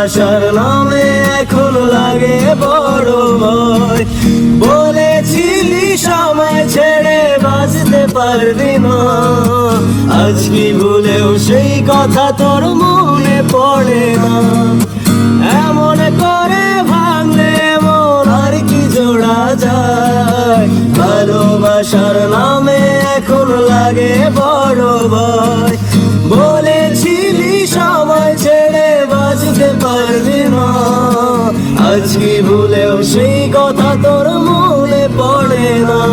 ভালোবাসার নামে এখন লাগে বড় ভয়। বলেছিলি সময় ছেড়ে বাঁচতে পারবি না, আজ কি ভুলেও সেই কথা তোর মনে পড়ে না? এমন করে ভাঙলে মন আর কি জোড়া যায়? ভালোবাসার নামে এখন লাগে বড় ভয়। বলেছিলি সময় ছেড়ে বাঁচতে পারবি না, আজ কি ভুলেও সেই কথা তোর মনে পড়ে না?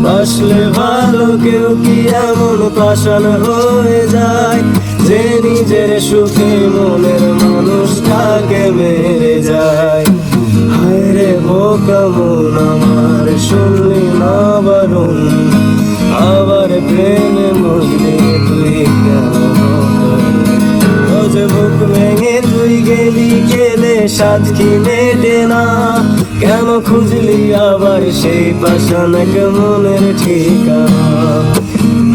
বাসলে ভালো কেউ কি এমন পাষাণ হয়ে যায়, যে নিজের সুখে মনের মানুষটাকে মেরে যায়? হায় রে বোকা মন আমার, শুনলি না বারণ, আবার প্রেমে মরলি তুই কেন? রোজ বুক ভেঙে তুই গেলি কেঁদে, সাথ কি মেটে না? কেন খুঁজলি আবার সেই পাষাণ মনের ঠিকানা?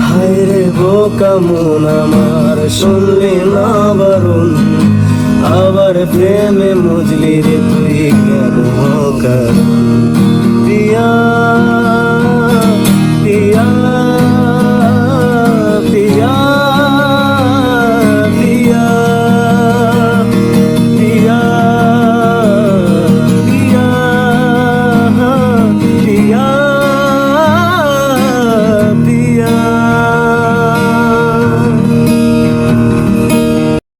হায় রে বোকা মন আমার, শুনলি না বারণ, আবার প্রেমে মজলি